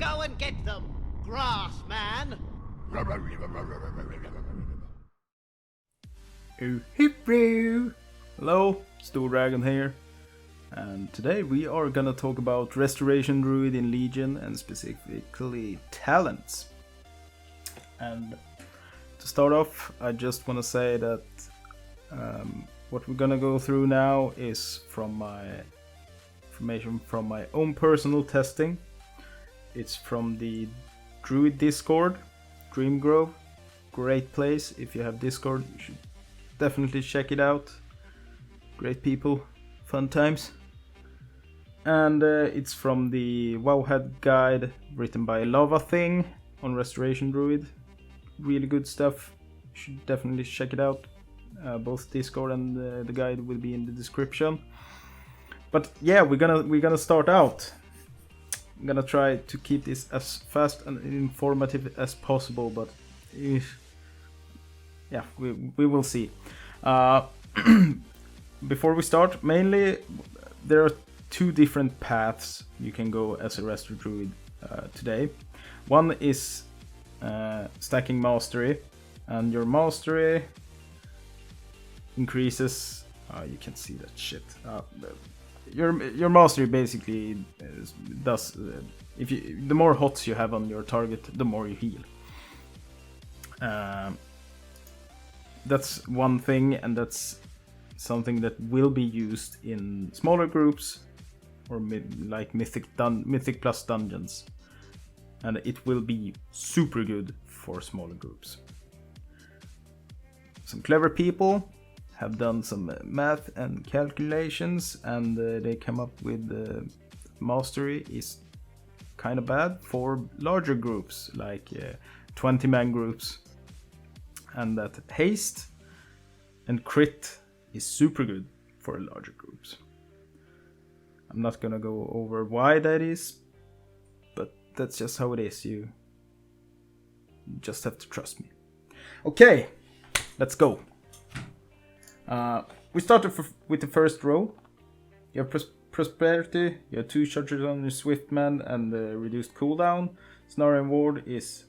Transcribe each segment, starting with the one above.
Go and get them, grass man. Oh, hip bro! Hello, Sto Dragon here, and today we are gonna talk about Restoration Druid in Legion and specifically talents. And to start off, I just want to say that what we're gonna go through now is from my information from my own personal testing. It's from the Druid Discord, Dreamgrove. Great place. If you have Discord, you should definitely check it out. Great people, fun times. And it's from the Wowhead guide written by Lava Thing on Restoration Druid. Really good stuff. You should definitely check it out. Both Discord and the guide will be in the description. But yeah, we're gonna start out. I'm gonna try to keep this as fast and informative as possible, but yeah, we will see. Before we start, mainly there are two different paths you can go as a Resto Druid today. One is stacking mastery, and your mastery increases. You can see that shit. Your mastery basically does. The more hots you have on your target, the more you heal. That's one thing, and that's something that will be used in smaller groups or like Mythic plus dungeons, and it will be super good for smaller groups. Some clever people have done some math and calculations, and they come up with mastery is kind of bad for larger groups, like 20-man groups, and that haste and crit is super good for larger groups. I'm not gonna go over why that is, but that's just how it is. You just have to trust me. Okay, let's go. We started with the first row. You have Prosperity, you have 2 charges on your Swiftman and reduced cooldown. Snare and Ward is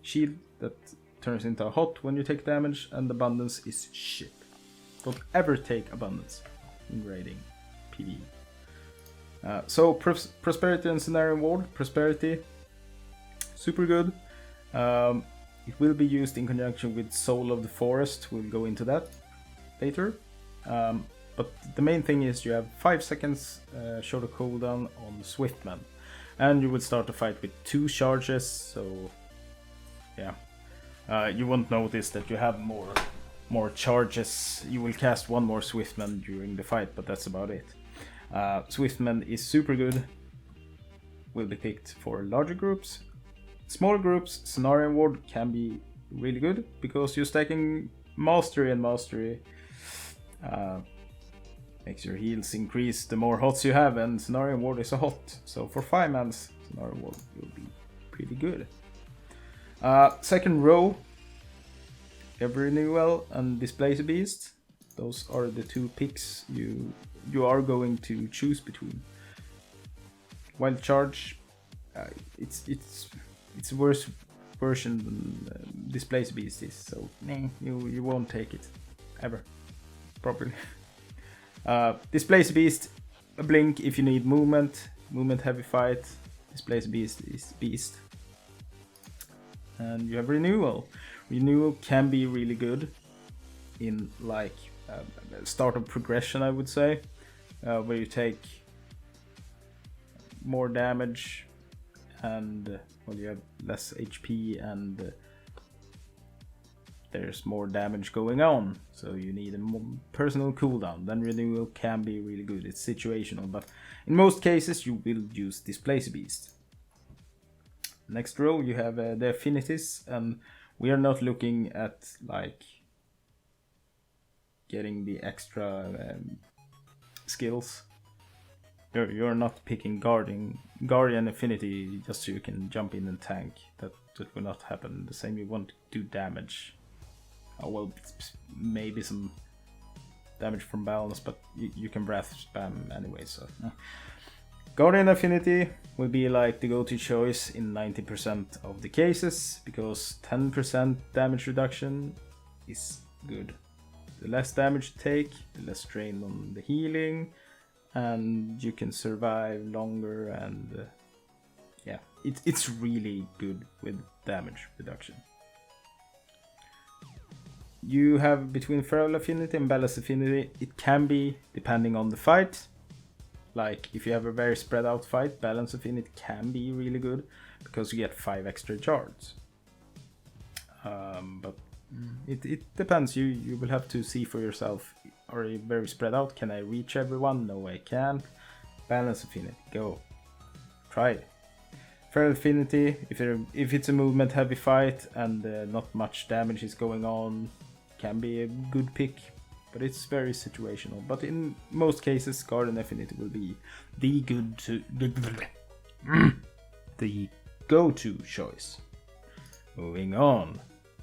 shield that turns into a hot when you take damage, and Abundance is shit. Don't ever take Abundance in raiding PvE. So Prosperity and Snare and Ward. Prosperity, super good. It will be used in conjunction with Soul of the Forest. We'll go into that later. But the main thing is you have 5 seconds shorter cooldown on Swiftman, and you will start the fight with 2 charges. So yeah, you won't notice that you have more charges. You will cast 1 more Swiftman during the fight, but that's about it. Swiftman is super good. Will be picked for larger groups. Smaller groups, Scenario Ward can be really good because you're stacking mastery, and mastery makes your heals increase the more hots you have, and Scenario Ward is a hot. So for 5 mans, Scenario Ward will be pretty good. Second row, every renewal and Displace a Beast. Those are the 2 picks you are going to choose between. Wild Charge, it's a worse version than Displace a Beast is, so you won't take it ever properly. Displace a Beast, a blink if you need movement heavy fight. Displace a Beast is beast. And you have Renewal. Renewal can be really good in like start of progression, I would say, where you take more damage and you have less HP and there's more damage going on, so you need a more personal cooldown. Then Renewal can be really good. It's situational, but in most cases you will use Displace a Beast. Next row you have the Affinities, and we are not looking at like getting the extra skills. You're not picking Guardian Affinity just so you can jump in and tank. That will not happen. The same, you want to do damage. Oh well, maybe some damage from balance, but you can breath spam anyway. So Guardian Affinity will be like the go-to choice in 90% of the cases, because 10% damage reduction is good. The less damage you take, the less strain on the healing, and you can survive longer, and yeah, it's really good with damage reduction. You have between Feral Affinity and Ballast Affinity, it can be depending on the fight. Like if you have a very spread out fight, Balance Affinity can be really good because you get 5 extra shards. But it depends. You will have to see for yourself. Are you very spread out? Can I reach everyone? No, I can't. Balance Affinity, go. Try it. Feral Affinity, if it's a movement heavy fight and not much damage is going on, can be a good pick. But it's very situational. But in most cases, Guardian Affinity will be the the go-to choice. Moving on.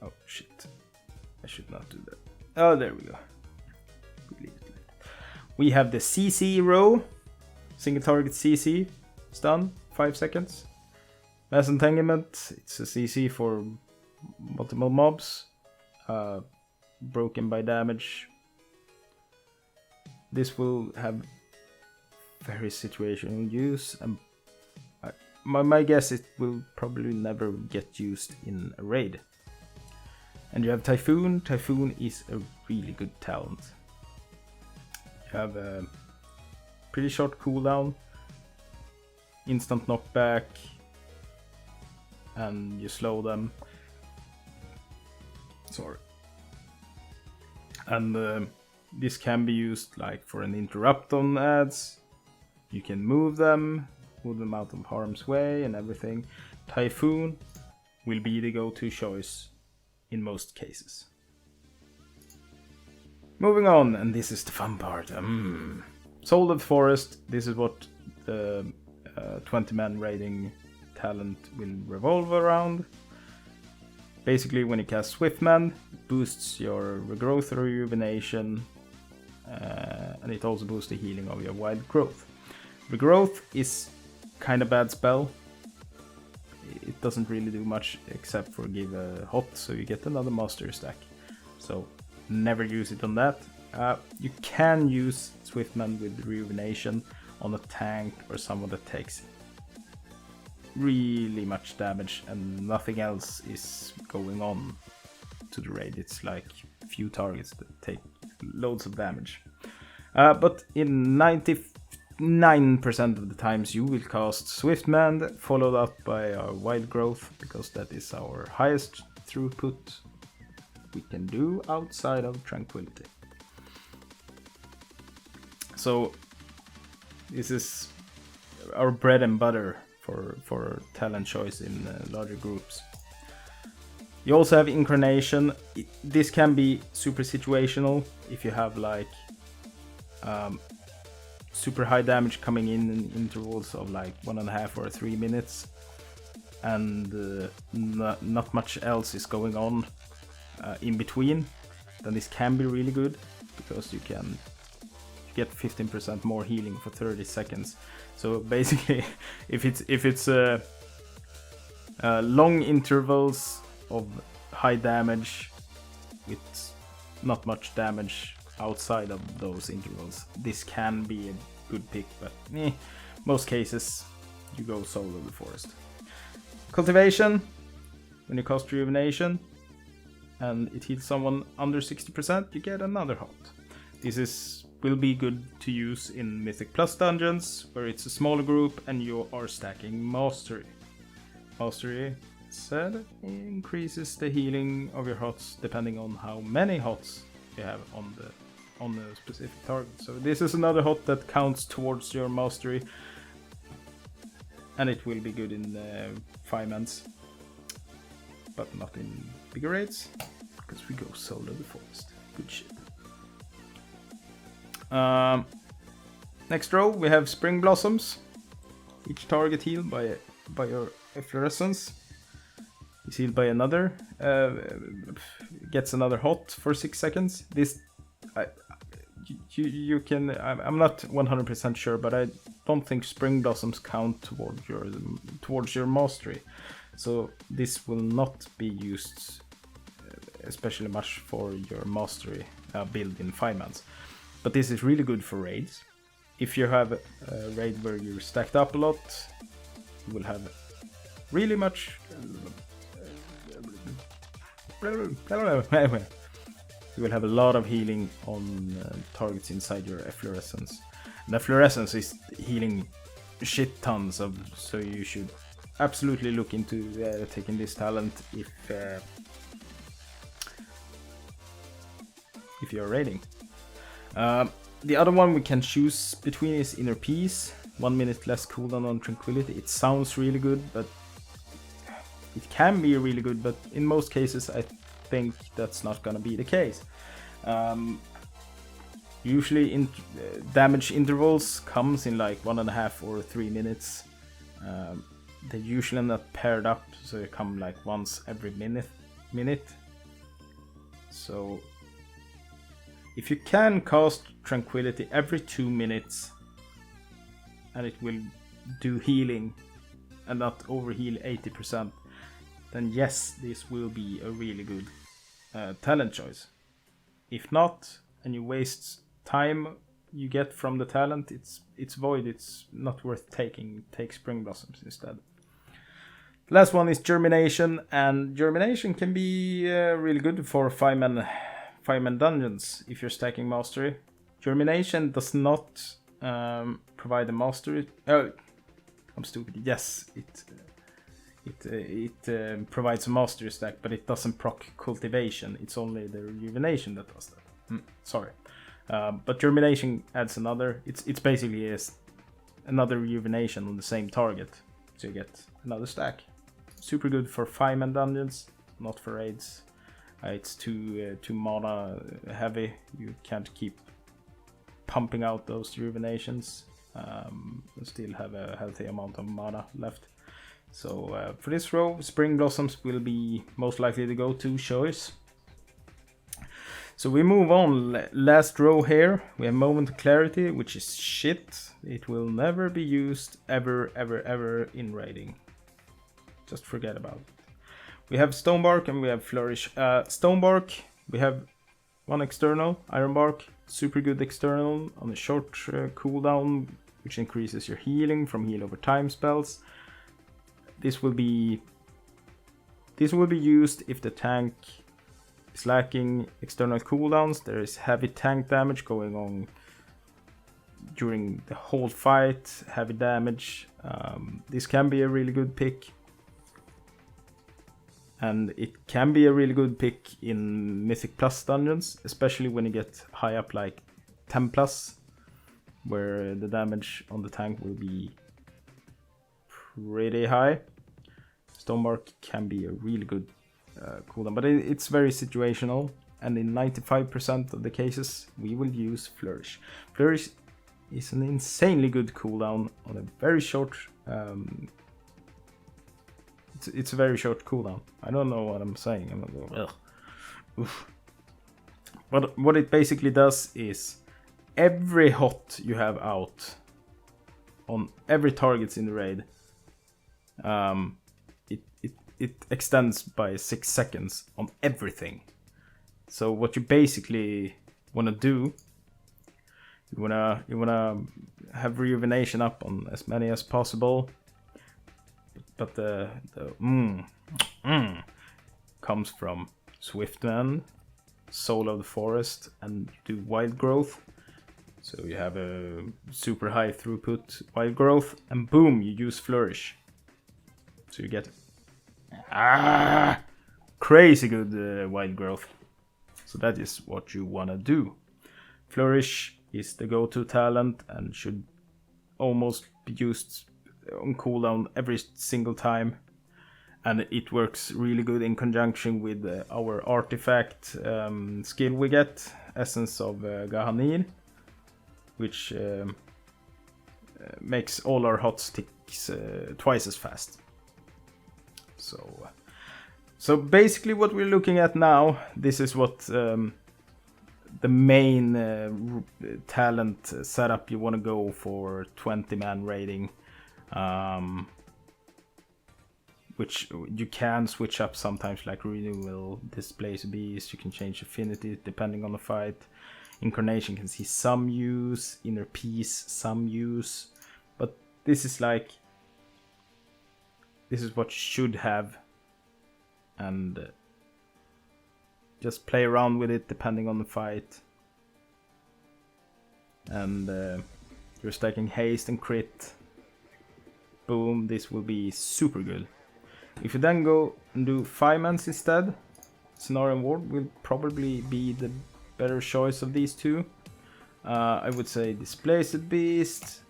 Oh shit. I should not do that. Oh, there we go. We have the CC row. Single target CC. Stun. 5 seconds. Mass Entanglement. It's a CC for multiple mobs. Broken by damage. This will have very situational use, and my guess it will probably never get used in a raid. And you have Typhoon. Typhoon is a really good talent. You have a pretty short cooldown, instant knockback, and you slow them. Sorry. And this can be used like for an interrupt on ads. You can move them out of harm's way and everything. Typhoon will be the go-to choice in most cases. Moving on, and this is the fun part. Soul of the Forest. This is what the 20-man raiding talent will revolve around. Basically, when you cast Swiftman, it boosts your regrowth or rejuvenation, and it also boosts the healing of your wild growth. Regrowth is kind of bad spell. It doesn't really do much except for give a hot, so you get another mastery stack. So never use it on that. You can use Swiftman with rejuvenation on a tank or someone that takes really much damage and nothing else is going on to the raid. It's like a few targets that take loads of damage. But in 99% of the times you will cast Swiftman, followed up by our Wild Growth, because that is our highest throughput we can do outside of Tranquility. So this is our bread and butter for talent choice in larger groups. You also have Incarnation. This can be super situational if you have like super high damage coming in intervals of like 1.5 or 3 minutes, and not much else is going on in between. Then this can be really good because you can get 15% more healing for 30 seconds. So basically, if it's long intervals of high damage with not much damage outside of those intervals, this can be a good pick, but most cases you go Soul of the Forest. Cultivation, when you cast Rejuvenation and it heals someone under 60%, you get another hot. This will be good to use in Mythic Plus dungeons, where it's a smaller group and you are stacking Mastery. Mastery said increases the healing of your hots depending on how many hots you have on the specific target. So this is another hot that counts towards your Mastery, and it will be good in 5-mans, but not in bigger raids, because we go Soul of the Forest. Good shit. Next row we have Spring Blossoms. Each target healed by your efflorescence is healed by another. Gets another hot for 6 seconds. This you can. I'm not 100% sure, but I don't think Spring Blossoms count towards your mastery. So this will not be used especially much for your mastery build in 5 months. But this is really good for raids. If you have a raid where you're stacked up a lot, you will have really much. You will have a lot of healing on targets inside your efflorescence. And efflorescence is healing shit tons of, so you should absolutely look into taking this talent if you're raiding. The other one we can choose between is Inner Peace. 1 minute less cooldown on Tranquility. It sounds really good, but it can be really good, but in most cases I think that's not gonna be the case. Usually damage intervals comes in like 1.5 or 3 minutes. They're usually not paired up, so they come like once every minute. So if you can cast Tranquility every 2 minutes and it will do healing and not overheal 80%, then yes, this will be a really good talent choice. If not, and you waste time you get from the talent, it's void, it's not worth taking. Take Spring Blossoms instead. The last one is Germination, and Germination can be really good for 5-man dungeons if you're stacking mastery. Germination does not provide a mastery. Oh, I'm stupid. Yes, it provides a mastery stack, but it doesn't proc cultivation. It's only the rejuvenation that does that. Sorry, but Germination adds another. It's basically another rejuvenation on the same target, so you get another stack. Super good for 5-man dungeons, not for raids. It's too mana heavy. You can't keep pumping out those rejuvenations and still have a healthy amount of mana left. So for this row, Spring Blossoms will be most likely the go-to choice. So we move on. Last row here, we have Moment of Clarity, which is shit. It will never be used ever in raiding. Just forget about it. We have Stonebark and we have Flourish. Stonebark, we have one external, Ironbark, super good external on a short cooldown, which increases your healing from heal over time spells. This will be used if the tank is lacking external cooldowns. There is heavy tank damage going on during the whole fight, heavy damage. This can be a really good pick. And it can be a really good pick in Mythic Plus dungeons, especially when you get high up like 10 plus, where the damage on the tank will be pretty high. Stonebark can be a really good cooldown, but it's very situational, and in 95% of the cases we will use Flourish. Flourish is an insanely good cooldown on a very short it's a very short cooldown. I don't know what I'm saying. I'm not going, oof. But what it basically does is every hot you have out on every targets in the raid, it extends by 6 seconds on everything. So what you basically want to do, you wanna have rejuvenation up on as many as possible. But the comes from Swiftman, Soul of the Forest, and you do Wild Growth. So you have a super high throughput Wild Growth, and boom, you use Flourish. So you get crazy good Wild Growth. So that is what you wanna do. Flourish is the go-to talent and should almost be used on cooldown every single time, and it works really good in conjunction with our artifact skill we get, Essence of Gahanir, which makes all our hot sticks twice as fast. So basically what we're looking at now, this is what the main talent setup, you want to go for 20-man raiding, which you can switch up sometimes, like renewal, displace beast, you can change affinity depending on the fight. Incarnation can see some use, inner peace some use, but this is like, this is what you should have, and just play around with it depending on the fight. And you're stacking haste and crit, boom, this will be super good. If you then go and do 5-mans instead, Cenarian Ward will probably be the better choice of these two. I would say Displaced Beast.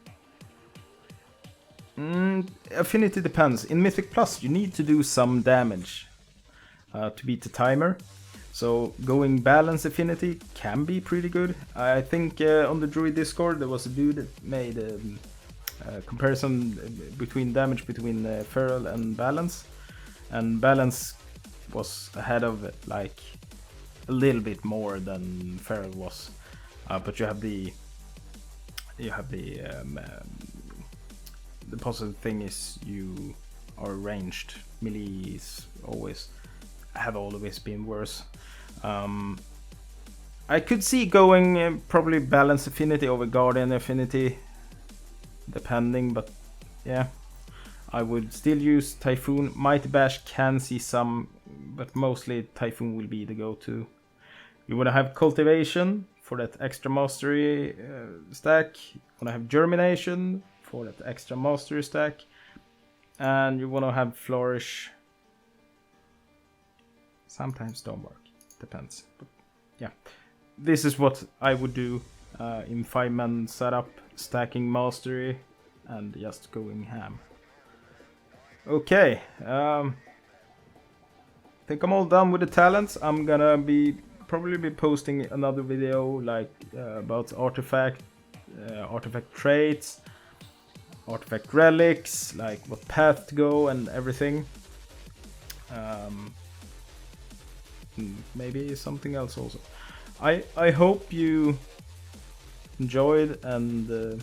Affinity depends. In Mythic Plus you need to do some damage to beat the timer. So going balance affinity can be pretty good. I think on the Druid Discord there was a dude that made a comparison between damage between Feral and balance. And balance was ahead of it, like a little bit more than Feral was, but you have the positive thing is you are ranged. Melee is always been worse. I could see going probably balance affinity over guardian affinity, depending, but yeah. I would still use Typhoon. Mighty Bash can see some, but mostly Typhoon will be the go-to. You want to have Cultivation for that extra mastery stack. You want to have Germination for that extra mastery stack. And you want to have Flourish. Sometimes don't work. Depends. But yeah. This is what I would do in 5-man setup. Stacking mastery and just going ham. Okay, I think I'm all done with the talents. I'm gonna probably be posting another video like about artifact traits, artifact relics, like what path to go and everything. Maybe something else also. I hope you enjoyed and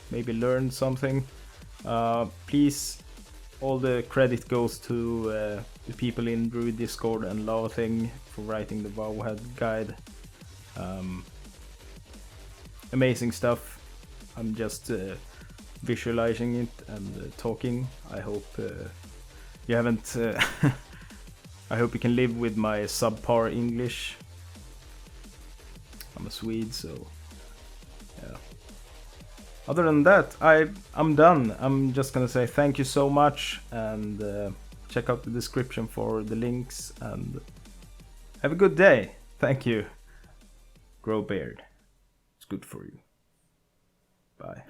maybe learned something. Please. All the credit goes to the people in Druid Discord and Lava Thing for writing the Wowhead guide. Amazing stuff. I'm just visualizing it and talking. I hope you haven't. I hope you can live with my subpar English. I'm a Swede, so yeah. Other than that, I'm done. I'm just gonna say thank you so much and check out the description for the links and have a good day. Thank you. Grow beard. It's good for you. Bye.